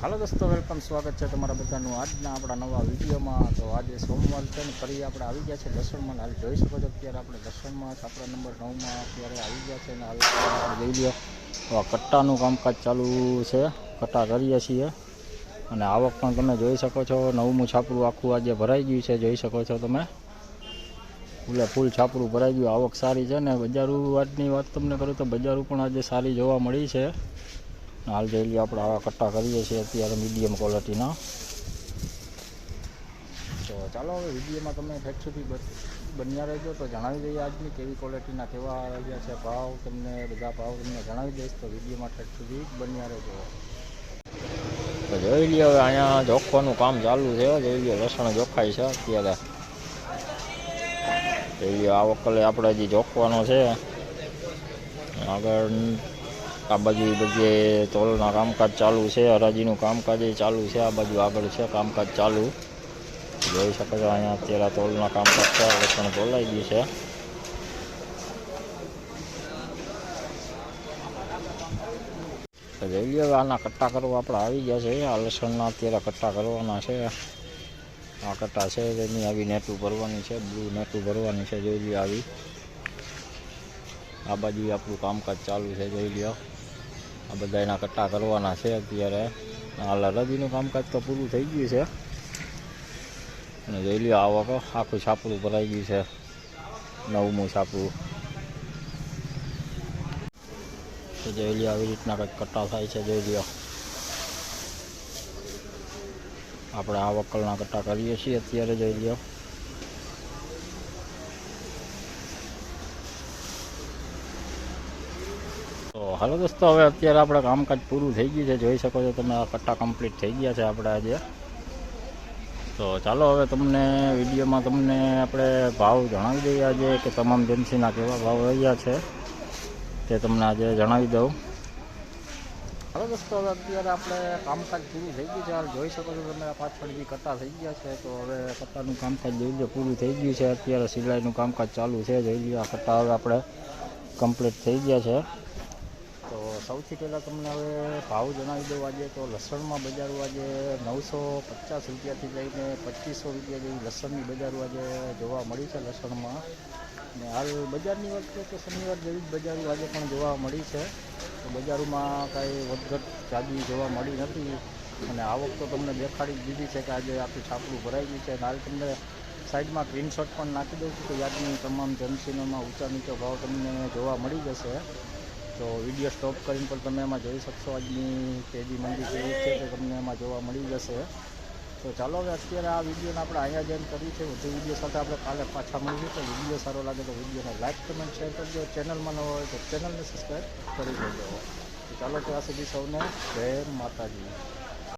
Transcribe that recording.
હાલો દોસ્તો, વેલકમ, સ્વાગત છે તમારા બધાનું આજના આપણા નવા વિડીયોમાં। તો આજે સોમવાર છે ને ફરી આપણે આવી ગયા છે લસણમાં। હાલ જોઈ શકો છો અત્યારે આપણે લસણમાં છાપરા નંબર 9માં અત્યારે આવી ગયા છે ને હાલ આપણે જોઈ લો તો આ કટ્ટાનું કામકાજ ચાલુ છે, કટ્ટા કરીએ છીએ અને આવક પણ તમે જોઈ શકો છો। 9મું છાપરું આખું આજે ભરાઈ ગયું છે, જોઈ શકો છો તમે, ફૂલ છાપરું ભરાઈ ગયું। આવક સારી છે ને બજારું આજની વાત તમને કરું તો બજારું પણ આજે સારી જોવા મળી છે। હાલ જોઈ લઈએ આપણે આવા કટ્ટા કરીએ છીએ અત્યારે મીડિયમ ક્વોલિટીના। તો ચાલો હવે વિડીયોમાં તમે ઠેઠ સુધી બન્યા રહેજો તો જણાવી દઈએ આજની કેવી ક્વોલિટીના કેવા આવ્યા છે ભાવ, તમને બધા ભાવ તમને જણાવી દઈશ, તો વિડીયોમાં ઠેઠ સુધી બન્યા રહેજો। તો જોઈ લઈએ હવે અહીંયા જોખવાનું કામ ચાલુ છે, જોઈ લઈએ લસણ જોખાય છે અત્યારે। જોઈ લઈએ આ વખતે આપણે હજી જોખવાનો છે આગળ। આ બાજુ બધે તોલના કામકાજ ચાલુ છે, હરાજીનું કામકાજ ચાલુ છે, આ બાજુ આગળ છે કામકાજ ચાલુ, જોઈ શકો છો। અહીંયા અત્યારે તોલના કામકાજ છે, લસણ તોલાઈ ગયું છે। તો જોઈ લો આના કટ્ટા કરવા આપણે આવી ગયા છે, આ લસણના અત્યારે કટ્ટા કરવાના છે। આ કટ્ટા છે એની આવી નેટું ભરવાની છે, બ્લુ નેટું ભરવાની છે, જોઈ લો આવી। આ બાજુ આપણું કામકાજ ચાલુ છે, જોઈ લો આ બધા એના કટ્ટા કરવાના છે અત્યારે। હાલ હરાજીનું કામકાજ તો પૂરું થઈ ગયું છે અને જોઈ લો આવક આખું છાપરું ભરાઈ ગયું છે, 9મું છાપરું। તો જોઈ લો આવી રીતના કંઈક કટ્ટા થાય છે, જોઈ લો આપણે આ વકલના કટ્ટા કરીએ છીએ અત્યારે, જોઈ લો। તો હાલો દોસ્તો, હવે અત્યારે આપણે કામકાજ પૂરું થઈ ગયું છે, જોઈ શકો છો તમે, આ કટ્ટા કમ્પ્લીટ થઈ ગયા છે આપણે આજે। તો ચાલો હવે તમને વિડીયોમાં તમને આપણે ભાવ જણાવી દઈએ આજે કે તમામ એજન્સીના કેવા ભાવ રહ્યા છે તે તમને આજે જણાવી દઉં। હાલો દોસ્તો, હવે અત્યારે આપણે કામકાજ પૂરું થઈ ગયું છે, હાલ જોઈ શકો છો તમે, પાછળ જે કટ્ટા થઈ ગયા છે તો હવે કટ્ટાનું કામકાજ જોઈ લો પૂરું થઈ ગયું છે। અત્યારે સિલાઈનું કામકાજ ચાલુ છે, જોઈ લો આ કટ્ટા હવે આપણે કમ્પ્લીટ થઈ ગયા છે। તો સૌથી પહેલાં તમને હવે ભાવ જણાવી દઉં આજે। તો લસણમાં બજારો આજે 950 રૂપિયાથી લઈને 2500 રૂપિયા જેવી લસણની બજારો આજે જોવા મળી છે લસણમાં। ને હાલ બજારની વાત કરીએ તો શનિવાર જેવી જ બજારો આજે પણ જોવા મળી છે, તો બજારોમાં કાંઈ વધઘટ જાજી જોવા મળી નથી અને આવક તો તમને દેખાડી જ દીધી છે કે આજે આખું છાપરું ભરાઈ ગયું છે। અને હાલ તમને સાઈડમાં સ્ક્રીનશોટ પણ નાખી દઉં છું કે યાદની તમામ જનસીનોમાં ઊંચા નીચો ભાવ તમને જોવા મળી જશે। તો વિડીયો સ્ટોપ કરીને પણ તમે એમાં જોઈ શકશો આજની તેજી મંદી કેવી છે તો તમને એમાં જોવા મળી જશે। તો ચાલો હવે અત્યારે આ વિડીયોને આપણે અહીંયા જ એન્ડ કર્યું છે, વધુ વિડીયો સાથે આપણે કાલે પાછા મળીશું। તો વિડીયો સારો લાગે તો વિડીયોને લાઇક, કમેન્ટ, શેર કરજો, ચેનલમાં ન હોય તો ચેનલને સબસ્ક્રાઈબ કરી દેજો। તો ચાલો ત્યાં સુધી સૌને જય માતાજી।